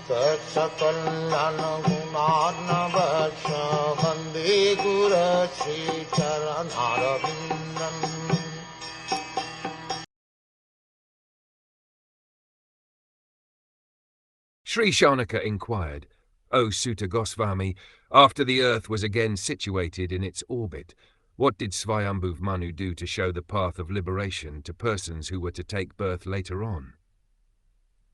Saksakallan gunarnavasya Vande Guru Sri Charanarabindam. Sri Shaunaka inquired, O Sutta Goswami, after the earth was again situated in its orbit, what did Swayambhuv Manu do to show the path of liberation to persons who were to take birth later on?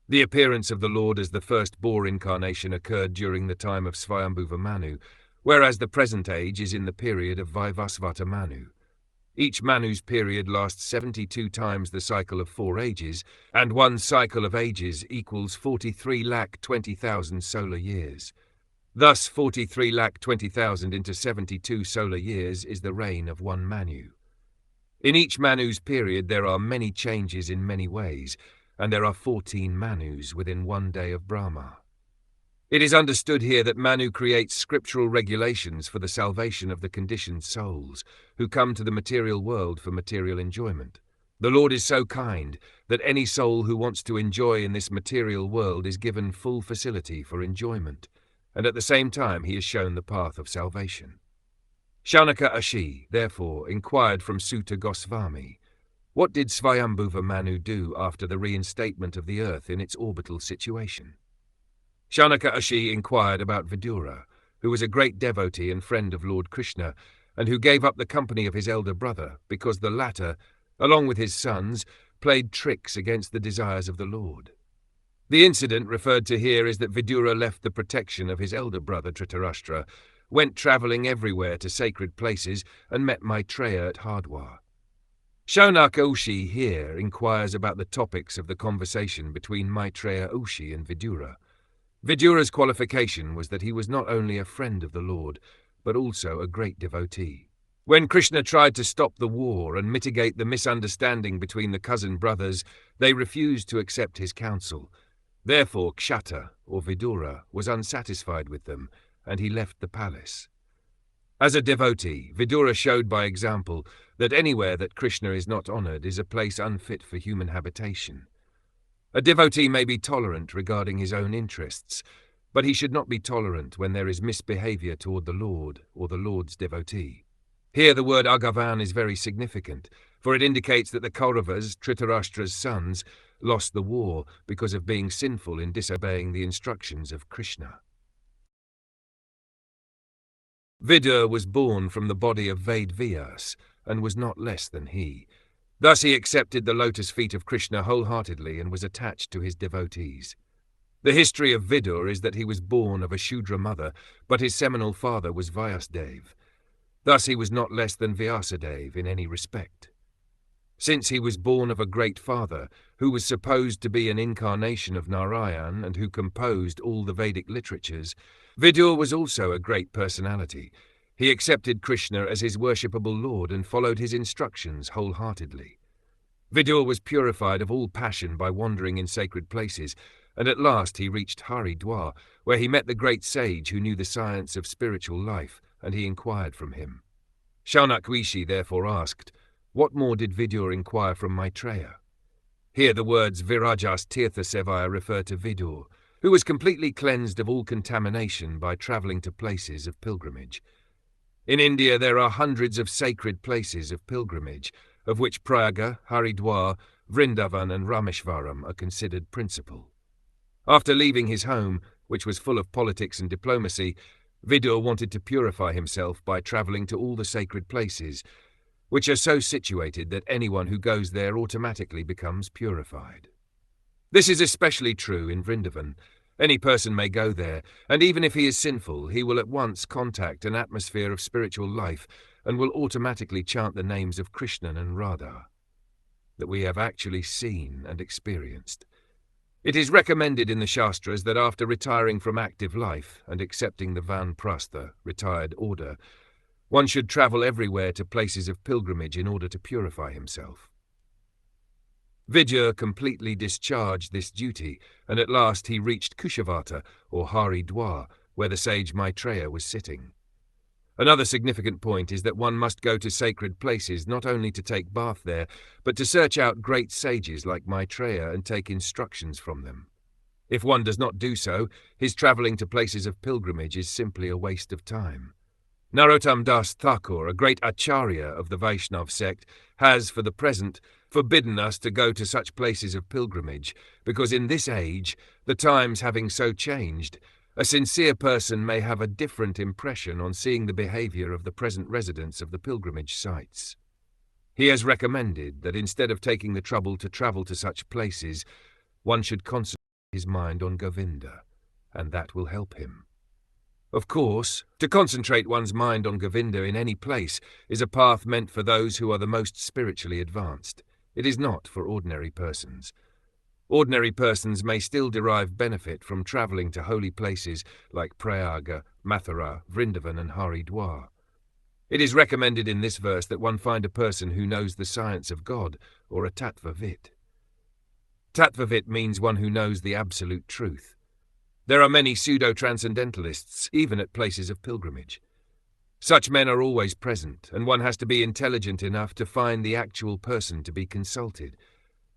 The appearance of the Lord as the first Boar incarnation occurred during the time of Swayambhuva Manu, whereas the present age is in the period of Vaivasvata Manu. Each Manu's period lasts 72 times the cycle of 4 ages, and one cycle of ages equals 43,20,000 solar years. Thus 43,20,000 into 72 solar years is the reign of one Manu. In each Manu's period there are many changes in many ways, and there are 14 Manus within one day of Brahma. It is understood here that Manu creates scriptural regulations for the salvation of the conditioned souls who come to the material world for material enjoyment. The Lord is so kind that any soul who wants to enjoy in this material world is given full facility for enjoyment, and at the same time he is shown the path of salvation. Shaunaka Ashi, therefore, inquired from Sutta Goswami, what did Swayambhuva Manu do after the reinstatement of the earth in its orbital situation? Shaunaka Ashi inquired about Vidura, who was a great devotee and friend of Lord Krishna, and who gave up the company of his elder brother because the latter, along with his sons, played tricks against the desires of the Lord. The incident referred to here is that Vidura left the protection of his elder brother Dhritarashtra, went travelling everywhere to sacred places, and met Maitreya at Hardwar. Shaunaka Ashi here inquires about the topics of the conversation between Maitreya Ashi and Vidura. Vidura's qualification was that he was not only a friend of the Lord, but also a great devotee. When Krishna tried to stop the war and mitigate the misunderstanding between the cousin brothers, they refused to accept his counsel. Therefore Kshata, or Vidura, was unsatisfied with them, and he left the palace. As a devotee, Vidura showed by example that anywhere that Krishna is not honoured is a place unfit for human habitation. A devotee may be tolerant regarding his own interests, but he should not be tolerant when there is misbehavior toward the Lord or the Lord's devotee. Here the word Agavan is very significant, for it indicates that the Kauravas, Dhritarashtra's sons, lost the war because of being sinful in disobeying the instructions of Krishna. Vidur was born from the body of Ved-Vyas, and was not less than he. Thus he accepted the lotus feet of Krishna wholeheartedly and was attached to his devotees. The history of Vidur is that he was born of a Shudra mother, but his seminal father was Vyasadeva. Thus he was not less than Vyasadeva in any respect. Since he was born of a great father, who was supposed to be an incarnation of Narayan and who composed all the Vedic literatures, Vidur was also a great personality. He accepted Krishna as his worshipable Lord and followed his instructions wholeheartedly. Vidur was purified of all passion by wandering in sacred places, and at last he reached Haridwar, where he met the great sage who knew the science of spiritual life, and he inquired from him. Shaunaka Ashi therefore asked, what more did Vidur inquire from Maitreya? Here the words Virajas Tirtha Sevaya refer to Vidur, who was completely cleansed of all contamination by travelling to places of pilgrimage. In India there are hundreds of sacred places of pilgrimage, of which Prayaga, Haridwar, Vrindavan and Rameshvaram are considered principal. After leaving his home, which was full of politics and diplomacy, Vidur wanted to purify himself by travelling to all the sacred places, which are so situated that anyone who goes there automatically becomes purified. This is especially true in Vrindavan. Any person may go there, and even if he is sinful, he will at once contact an atmosphere of spiritual life and will automatically chant the names of Krishna and Radha that we have actually seen and experienced. It is recommended in the Shastras that after retiring from active life and accepting the Vanprastha, retired order, one should travel everywhere to places of pilgrimage in order to purify himself. Vidur completely discharged this duty, and at last he reached Kushavata, or Haridwar, where the sage Maitreya was sitting. Another significant point is that one must go to sacred places not only to take bath there, but to search out great sages like Maitreya and take instructions from them. If one does not do so, his travelling to places of pilgrimage is simply a waste of time. Narottam Das Thakur, a great acharya of the Vaishnav sect, has, for the present, forbidden us to go to such places of pilgrimage, because in this age, the times having so changed, a sincere person may have a different impression on seeing the behaviour of the present residents of the pilgrimage sites. He has recommended that instead of taking the trouble to travel to such places, one should concentrate his mind on Govinda, and that will help him. Of course, to concentrate one's mind on Govinda in any place is a path meant for those who are the most spiritually advanced. It is not for ordinary persons. Ordinary persons may still derive benefit from travelling to holy places like Prayaga, Mathura, Vrindavan and Haridwar. It is recommended in this verse that one find a person who knows the science of God, or a tattvavit. Tattvavit means one who knows the absolute truth. There are many pseudo-transcendentalists, even at places of pilgrimage. Such men are always present, and one has to be intelligent enough to find the actual person to be consulted.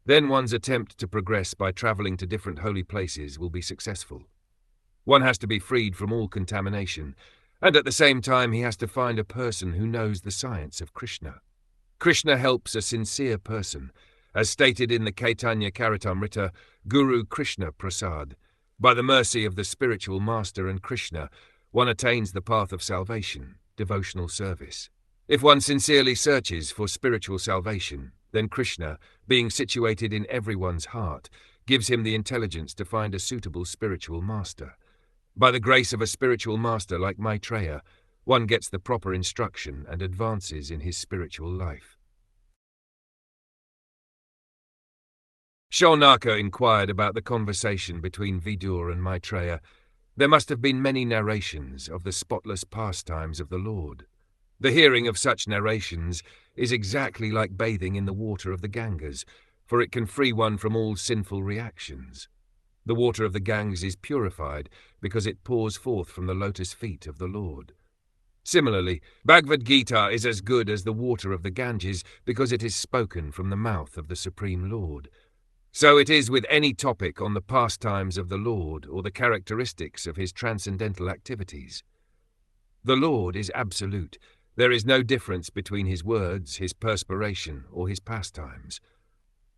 Then one's attempt to progress by travelling to different holy places will be successful. One has to be freed from all contamination, and at the same time he has to find a person who knows the science of Krishna. Krishna helps a sincere person, as stated in the Caitanya Charitamrita, Guru Krishna Prasad. By the mercy of the spiritual master and Krishna, one attains the path of salvation, devotional service. If one sincerely searches for spiritual salvation, then Krishna, being situated in everyone's heart, gives him the intelligence to find a suitable spiritual master. By the grace of a spiritual master like Maitreya, one gets the proper instruction and advances in his spiritual life. Shaunaka inquired about the conversation between Vidura and Maitreya. There must have been many narrations of the spotless pastimes of the Lord. The hearing of such narrations is exactly like bathing in the water of the Ganges, for it can free one from all sinful reactions. The water of the Ganges is purified because it pours forth from the lotus feet of the Lord. Similarly, Bhagavad Gita is as good as the water of the Ganges because it is spoken from the mouth of the Supreme Lord. So it is with any topic on the pastimes of the Lord or the characteristics of his transcendental activities. The Lord is absolute. There is no difference between his words, his perspiration, or his pastimes.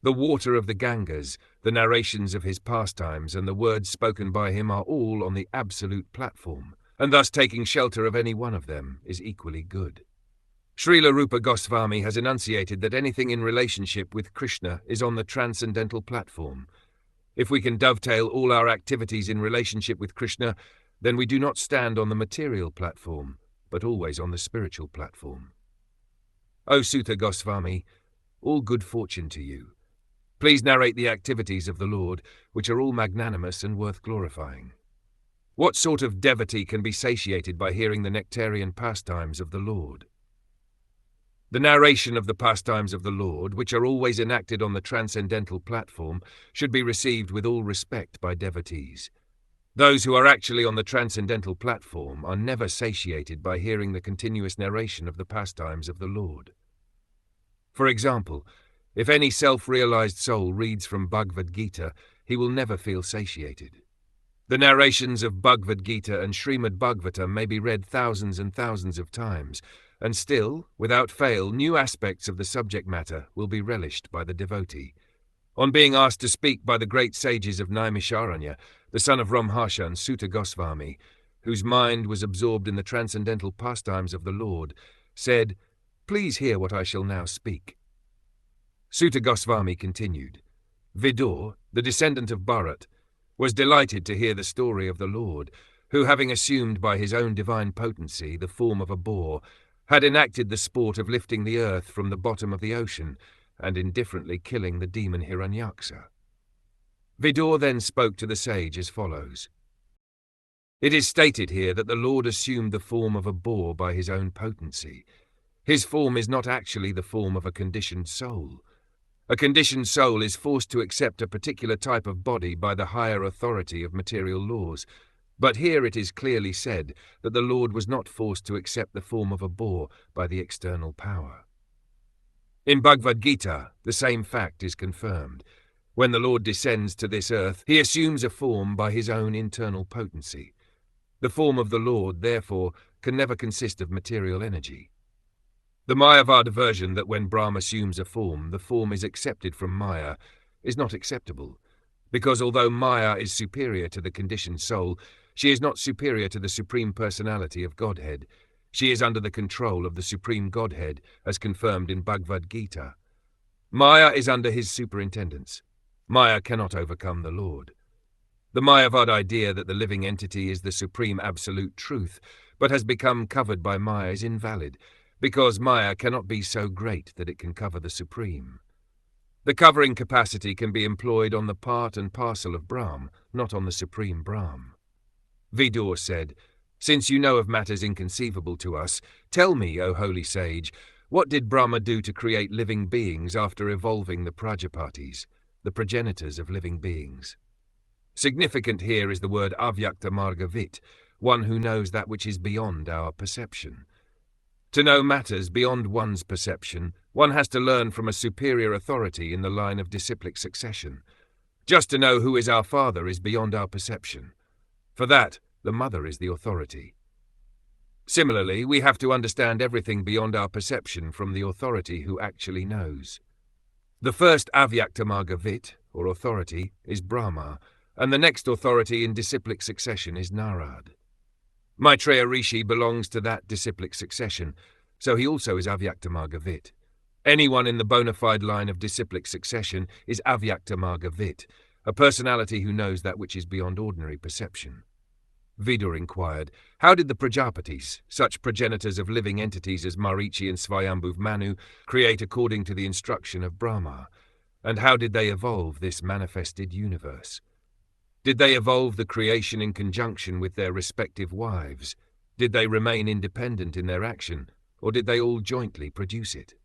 The water of the Ganges, the narrations of his pastimes, and the words spoken by him are all on the absolute platform, and thus taking shelter of any one of them is equally good. Srila Rupa Goswami has enunciated that anything in relationship with Krishna is on the transcendental platform. If we can dovetail all our activities in relationship with Krishna, then we do not stand on the material platform, but always on the spiritual platform. O Suta Goswami, all good fortune to you. Please narrate the activities of the Lord, which are all magnanimous and worth glorifying. What sort of devotee can be satiated by hearing the nectarian pastimes of the Lord? The narration of the pastimes of the Lord, which are always enacted on the transcendental platform, should be received with all respect by devotees. Those who are actually on the transcendental platform are never satiated by hearing the continuous narration of the pastimes of the Lord. For example, if any self-realized soul reads from Bhagavad Gita, he will never feel satiated. The narrations of Bhagavad Gita and Srimad Bhagwatam may be read thousands and thousands of times, and still, without fail, new aspects of the subject matter will be relished by the devotee. On being asked to speak by the great sages of Naimisharanya, the son of Ramharshan, Suta Goswami, whose mind was absorbed in the transcendental pastimes of the Lord, said, "Please hear what I shall now speak." Suta Goswami continued, Vidur, the descendant of Bharat, was delighted to hear the story of the Lord, who, having assumed by his own divine potency the form of a boar, had enacted the sport of lifting the earth from the bottom of the ocean and indifferently killing the demon Hiranyaksha. Vidur then spoke to the sage as follows. It is stated here that the Lord assumed the form of a boar by his own potency. His form is not actually the form of a conditioned soul. A conditioned soul is forced to accept a particular type of body by the higher authority of material laws, but here it is clearly said that the Lord was not forced to accept the form of a boar by the external power. In Bhagavad Gita, the same fact is confirmed. When the Lord descends to this earth, he assumes a form by his own internal potency. The form of the Lord, therefore, can never consist of material energy. The Mayavada version that when Brahma assumes a form, the form is accepted from Maya, is not acceptable, because although Maya is superior to the conditioned soul, she is not superior to the Supreme Personality of Godhead. She is under the control of the Supreme Godhead, as confirmed in Bhagavad Gita. Maya is under his superintendence. Maya cannot overcome the Lord. The Mayavad idea that the living entity is the supreme absolute truth, but has become covered by Maya is invalid, because Maya cannot be so great that it can cover the Supreme. The covering capacity can be employed on the part and parcel of Brahm, not on the Supreme Brahm. Vidura said, "Since you know of matters inconceivable to us, tell me, O holy sage, what did Brahma do to create living beings after evolving the Prajapatis, the progenitors of living beings?" Significant here is the word avyakta margavit, one who knows that which is beyond our perception. To know matters beyond one's perception, one has to learn from a superior authority in the line of disciplic succession. Just to know who is our father is beyond our perception. For that, the mother is the authority. Similarly, we have to understand everything beyond our perception from the authority who actually knows. The first avyakta margavit, or authority, is Brahma, and the next authority in disciplic succession is Narad. Maitreya Rishi belongs to that disciplic succession, so he also is avyakta margavit. Anyone in the bona fide line of disciplic succession is avyakta margavit, a personality who knows that which is beyond ordinary perception. Vidura inquired, how did the Prajapatis, such progenitors of living entities as Marichi and Swayambhuv Manu, create according to the instruction of Brahma? And how did they evolve this manifested universe? Did they evolve the creation in conjunction with their respective wives? Did they remain independent in their action, or did they all jointly produce it?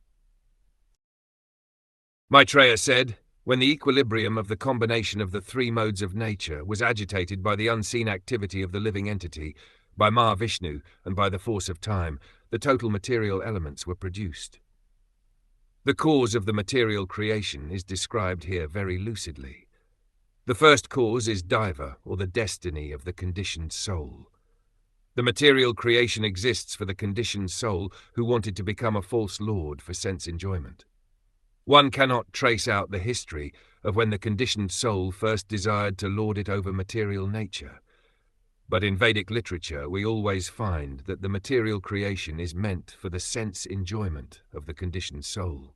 Maitreya said, when the equilibrium of the combination of the three modes of nature was agitated by the unseen activity of the living entity, by Mahavishnu, and by the force of time, the total material elements were produced. The cause of the material creation is described here very lucidly. The first cause is Daiva, or the destiny of the conditioned soul. The material creation exists for the conditioned soul who wanted to become a false lord for sense enjoyment. One cannot trace out the history of when the conditioned soul first desired to lord it over material nature. But in Vedic literature we always find that the material creation is meant for the sense enjoyment of the conditioned soul.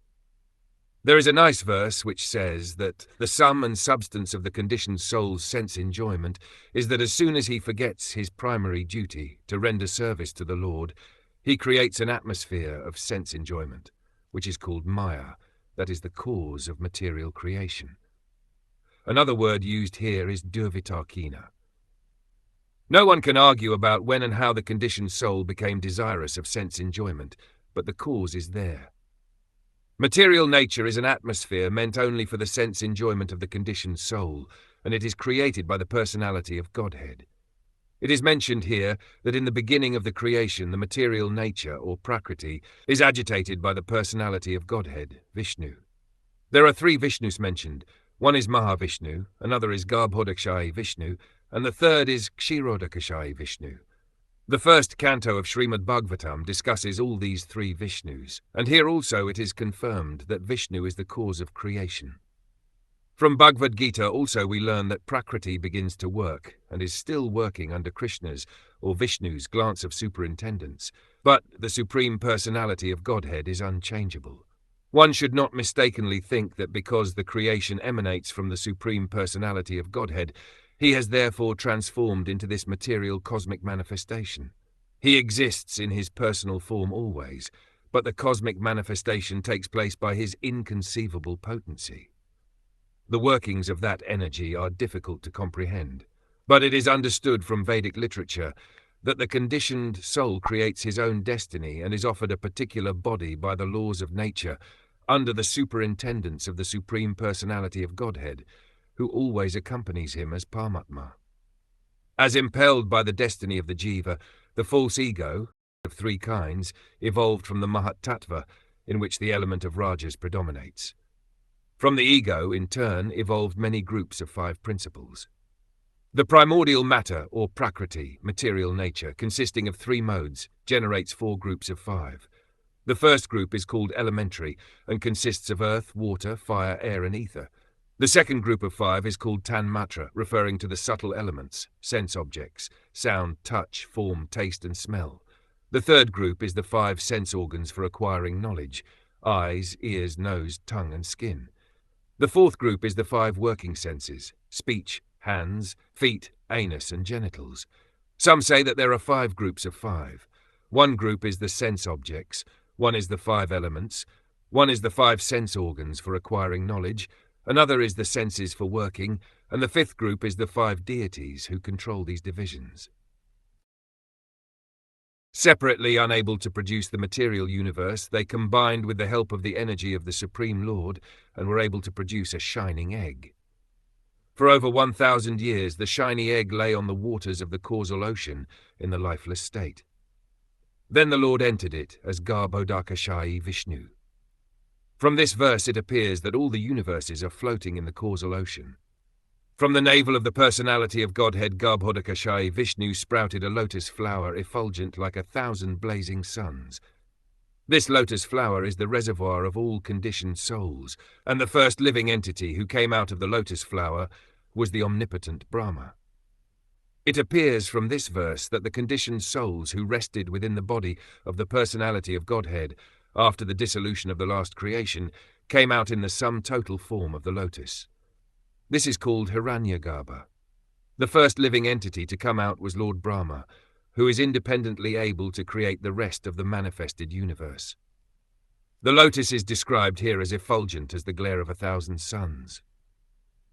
There is a nice verse which says that the sum and substance of the conditioned soul's sense enjoyment is that as soon as he forgets his primary duty to render service to the Lord, he creates an atmosphere of sense enjoyment, which is called Maya, that is the cause of material creation. Another word used here is durvitarkina. No one can argue about when and how the conditioned soul became desirous of sense enjoyment, but the cause is there. Material nature is an atmosphere meant only for the sense enjoyment of the conditioned soul, and it is created by the personality of Godhead. It is mentioned here that in the beginning of the creation the material nature, or Prakriti, is agitated by the personality of Godhead, Vishnu. There are three Vishnus mentioned. One is Mahavishnu, another is Garbhodakashayi Vishnu, and the third is Kshirodakashayi Vishnu. The first canto of Srimad Bhagwatam discusses all these three Vishnus, and here also it is confirmed that Vishnu is the cause of creation. From Bhagavad Gita also we learn that Prakriti begins to work, and is still working under Krishna's, or Vishnu's, glance of superintendence, but the Supreme Personality of Godhead is unchangeable. One should not mistakenly think that because the creation emanates from the Supreme Personality of Godhead, he has therefore transformed into this material cosmic manifestation. He exists in his personal form always, but the cosmic manifestation takes place by his inconceivable potency. The workings of that energy are difficult to comprehend, but it is understood from Vedic literature that the conditioned soul creates his own destiny and is offered a particular body by the laws of nature under the superintendence of the Supreme Personality of Godhead, who always accompanies him as Paramatma. As impelled by the destiny of the jiva, the false ego, of three kinds, evolved from the Mahat Tattva, in which the element of rajas predominates. From the ego, in turn, evolved many groups of 5 principles. The primordial matter, or prakriti, material nature, consisting of 3 modes, generates 4 groups of 5. The first group is called elementary and consists of earth, water, fire, air, and ether. The second group of 5 is called tanmatra, referring to the subtle elements, sense objects, sound, touch, form, taste, and smell. The third group is the 5 sense organs for acquiring knowledge, eyes, ears, nose, tongue, and skin. The fourth group is the 5 working senses, speech, hands, feet, anus, and genitals. Some say that there are 5 groups of 5. One group is the sense objects, one is the 5 elements, one is the 5 sense organs for acquiring knowledge, another is the senses for working, and the 5th group is the 5 deities who control these divisions. Separately unable to produce the material universe, they combined with the help of the energy of the Supreme Lord and were able to produce a shining egg. For over 1,000 years, the shiny egg lay on the waters of the causal ocean in the lifeless state. Then the Lord entered it as Garbhodakashayi Vishnu. From this verse it appears that all the universes are floating in the causal ocean. From the navel of the personality of Godhead Garbhodakashayi Vishnu sprouted a lotus flower effulgent like 1,000 blazing suns. This lotus flower is the reservoir of all conditioned souls, and the first living entity who came out of the lotus flower was the omnipotent Brahma. It appears from this verse that the conditioned souls who rested within the body of the personality of Godhead after the dissolution of the last creation came out in the sum total form of the lotus. This is called Hiranyagarbha. The first living entity to come out was Lord Brahma, who is independently able to create the rest of the manifested universe. The lotus is described here as effulgent as the glare of 1,000 suns.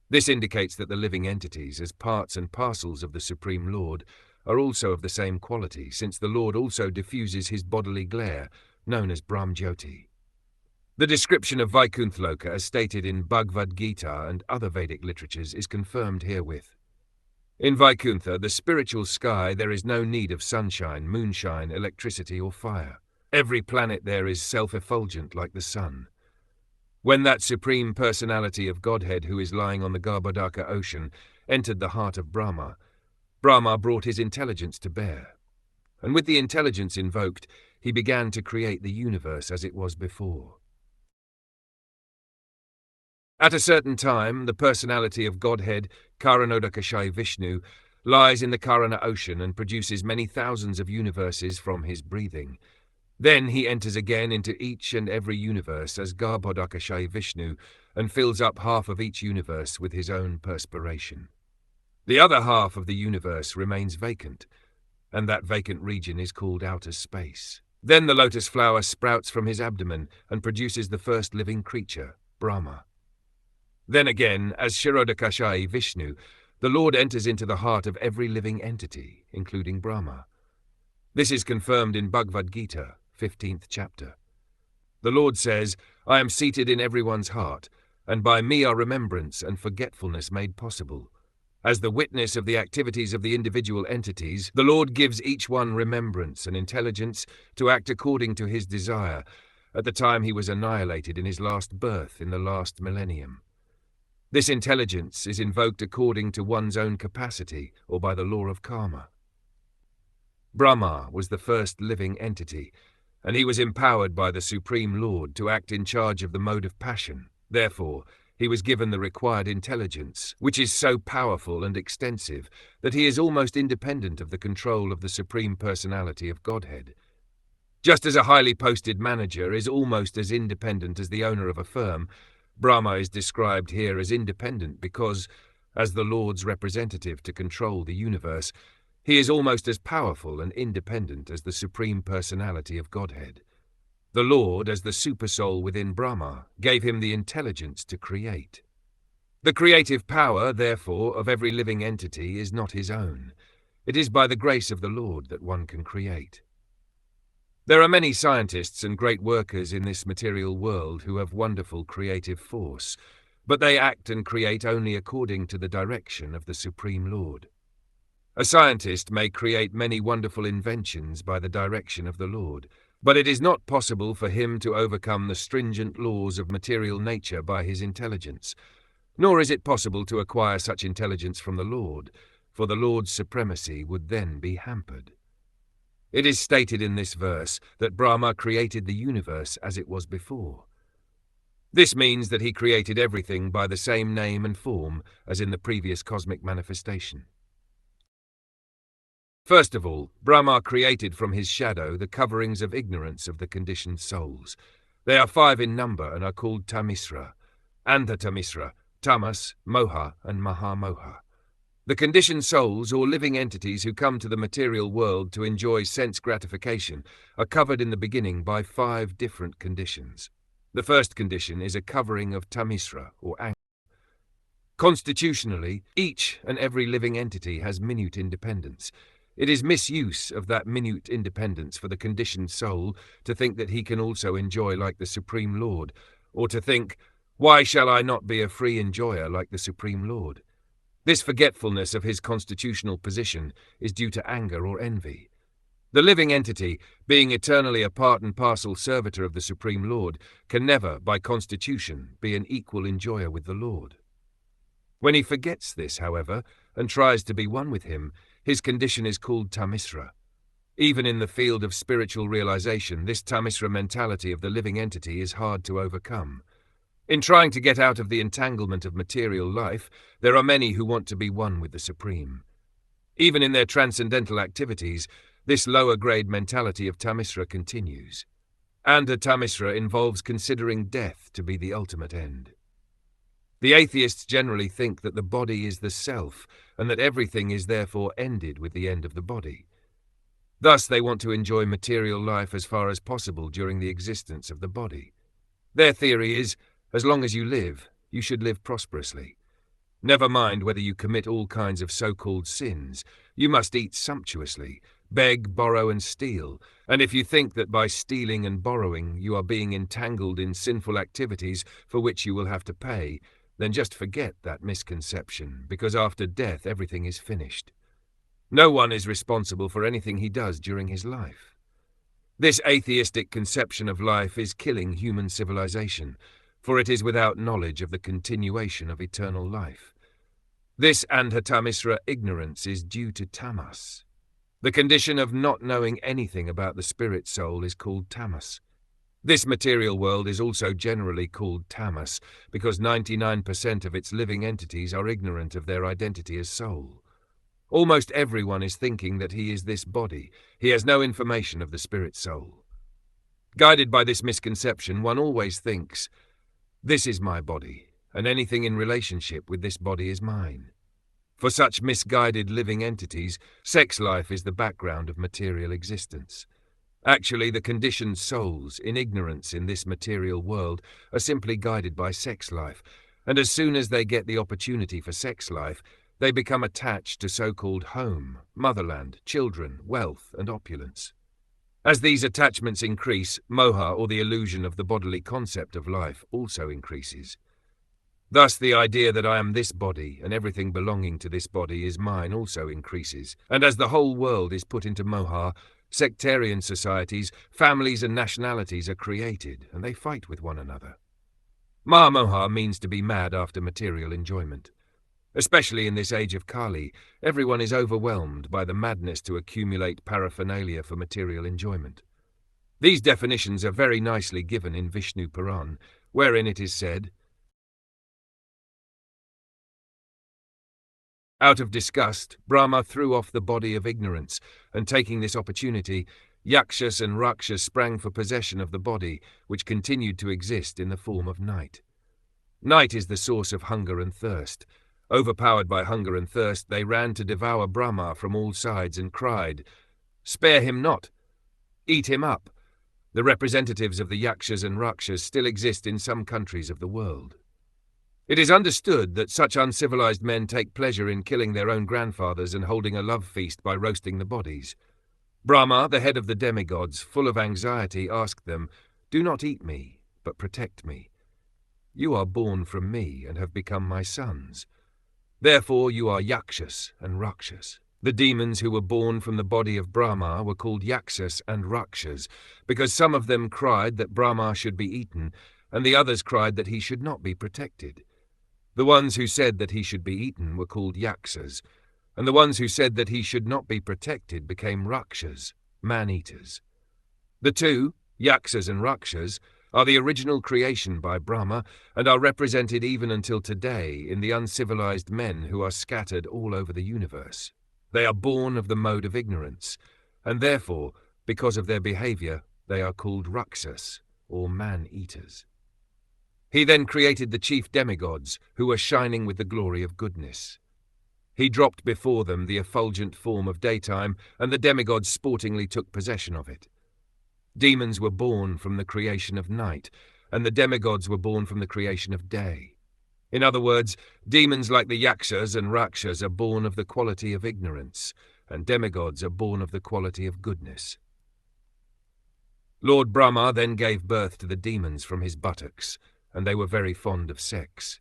This indicates that the living entities, as parts and parcels of the Supreme Lord, are also of the same quality, since the Lord also diffuses his bodily glare, known as Brahmjyoti. The description of Vaikuntha as stated in Bhagavad Gita and other Vedic literatures is confirmed herewith. In Vaikuntha, the spiritual sky, there is no need of sunshine, moonshine, electricity, or fire. Every planet there is self-effulgent like the sun. When that Supreme Personality of Godhead who is lying on the Garbhodaka ocean entered the heart of Brahma, Brahma brought his intelligence to bear. And with the intelligence invoked, he began to create the universe as it was before. At a certain time, the personality of Godhead, Karanodakashayi Vishnu, lies in the Karana ocean and produces many thousands of universes from his breathing. Then he enters again into each and every universe as Garbhodakashayi Vishnu and fills up half of each universe with his own perspiration. The other half of the universe remains vacant, and that vacant region is called outer space. Then the lotus flower sprouts from his abdomen and produces the first living creature, Brahma. Then again, as Kshirodakashayi Vishnu, the Lord enters into the heart of every living entity, including Brahma. This is confirmed in Bhagavad Gita, 15th chapter. The Lord says, "I am seated in everyone's heart, and by me are remembrance and forgetfulness made possible. As the witness of the activities of the individual entities, the Lord gives each one remembrance and intelligence to act according to his desire at the time he was annihilated in his last birth in the last millennium. This intelligence is invoked according to one's own capacity or by the law of karma." Brahma was the first living entity, and he was empowered by the Supreme Lord to act in charge of the mode of passion. Therefore, he was given the required intelligence, which is so powerful and extensive that he is almost independent of the control of the Supreme Personality of Godhead. Just as a highly posted manager is almost as independent as the owner of a firm, Brahma is described here as independent because, as the Lord's representative to control the universe, he is almost as powerful and independent as the Supreme Personality of Godhead. The Lord, as the Supersoul within Brahma, gave him the intelligence to create. The creative power, therefore, of every living entity is not his own. It is by the grace of the Lord that one can create. There are many scientists and great workers in this material world who have wonderful creative force, but they act and create only according to the direction of the Supreme Lord. A scientist may create many wonderful inventions by the direction of the Lord, But it is not possible for him to overcome the stringent laws of material nature by his intelligence, nor is it possible to acquire such intelligence from the Lord, for the Lord's supremacy would then be hampered. It is stated in this verse that Brahma created the universe as it was before. This means that he created everything by the same name and form as in the previous cosmic manifestation. First of all, Brahma created from his shadow the coverings of ignorance of the conditioned souls. They are 5 in number and are called Tamisra, Antha-Tamisra, Tamas, Moha, and Mahamoha. The conditioned souls, or living entities who come to the material world to enjoy sense gratification, are covered in the beginning by 5 different conditions. The first condition is a covering of Tamisra, or anger. Constitutionally, each and every living entity has minute independence. It is misuse of that minute independence for the conditioned soul to think that he can also enjoy like the Supreme Lord, or to think, why shall I not be a free enjoyer like the Supreme Lord? This forgetfulness of his constitutional position is due to anger or envy. The living entity, being eternally a part and parcel servitor of the Supreme Lord, can never, by constitution, be an equal enjoyer with the Lord. When he forgets this, however, and tries to be one with him, his condition is called Tamisra. Even in the field of spiritual realization, this Tamisra mentality of the living entity is hard to overcome. In trying to get out of the entanglement of material life, there are many who want to be one with the Supreme. Even in their transcendental activities, this lower-grade mentality of Tamisra continues. And the Tamisra involves considering death to be the ultimate end. The atheists generally think that the body is the self, and that everything is therefore ended with the end of the body. Thus they want to enjoy material life as far as possible during the existence of the body. Their theory is, as long as you live, you should live prosperously. Never mind whether you commit all kinds of so-called sins, you must eat sumptuously, beg, borrow, and steal, and if you think that by stealing and borrowing you are being entangled in sinful activities for which you will have to pay, then just forget that misconception, because after death everything is finished. No one is responsible for anything he does during his life. This atheistic conception of life is killing human civilization, for it is without knowledge of the continuation of eternal life. This Antha-Tamisra ignorance is due to tamas. The condition of not knowing anything about the spirit soul is called tamas. This material world is also generally called tamas because 99% of its living entities are ignorant of their identity as soul. Almost everyone is thinking that he is this body. He has no information of the spirit soul. Guided by this misconception, one always thinks, this is my body, and anything in relationship with this body is mine. For such misguided living entities, sex life is the background of material existence. Actually, the conditioned souls, in ignorance in this material world, are simply guided by sex life, and as soon as they get the opportunity for sex life, they become attached to so-called home, motherland, children, wealth, and opulence. As these attachments increase, moha, or the illusion of the bodily concept of life, also increases. Thus, the idea that I am this body and everything belonging to this body is mine also increases, and as the whole world is put into moha, sectarian societies, families and nationalities are created, and they fight with one another. Mahamoha means to be mad after material enjoyment. Especially in this age of Kali, everyone is overwhelmed by the madness to accumulate paraphernalia for material enjoyment. These definitions are very nicely given in Vishnu Puran, wherein it is said, out of disgust, Brahma threw off the body of ignorance, and taking this opportunity, Yakshas and Rakshas sprang for possession of the body, which continued to exist in the form of night. Night is the source of hunger and thirst. Overpowered by hunger and thirst, they ran to devour Brahma from all sides and cried, "Spare him not! Eat him up!" The representatives of the Yakshas and Rakshas still exist in some countries of the world. It is understood that such uncivilized men take pleasure in killing their own grandfathers and holding a love feast by roasting the bodies. Brahma, the head of the demigods, full of anxiety, asked them, "Do not eat me, but protect me. You are born from me and have become my sons. Therefore you are Yakshas and Rakshas." The demons who were born from the body of Brahma were called Yakshas and Rakshas, because some of them cried that Brahma should be eaten, and the others cried that he should not be protected. The ones who said that he should be eaten were called Yakshas, and the ones who said that he should not be protected became Rakshas, man-eaters. The two, Yakshas and Rakshas, are the original creation by Brahma and are represented even until today in the uncivilized men who are scattered all over the universe. They are born of the mode of ignorance, and therefore, because of their behavior, they are called Rakshas, or man-eaters. He then created the chief demigods, who were shining with the glory of goodness. He dropped before them the effulgent form of daytime, and the demigods sportingly took possession of it. Demons were born from the creation of night, and the demigods were born from the creation of day. In other words, demons like the Yakshas and Rakshas are born of the quality of ignorance, and demigods are born of the quality of goodness. Lord Brahma then gave birth to the demons from his buttocks, and they were very fond of sex.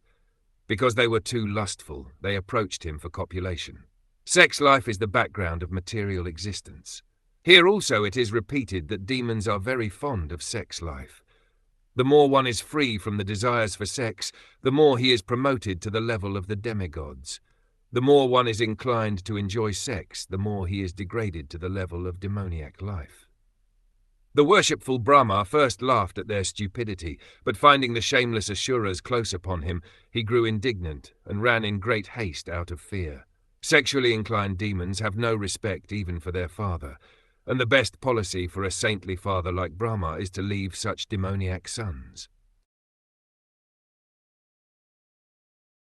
Because they were too lustful, they approached him for copulation. Sex life is the background of material existence. Here also it is repeated that demons are very fond of sex life. The more one is free from the desires for sex, the more he is promoted to the level of the demigods. The more one is inclined to enjoy sex, the more he is degraded to the level of demoniac life. The worshipful Brahma first laughed at their stupidity, but finding the shameless Asuras close upon him, he grew indignant and ran in great haste out of fear. Sexually inclined demons have no respect even for their father, and the best policy for a saintly father like Brahma is to leave such demoniac sons.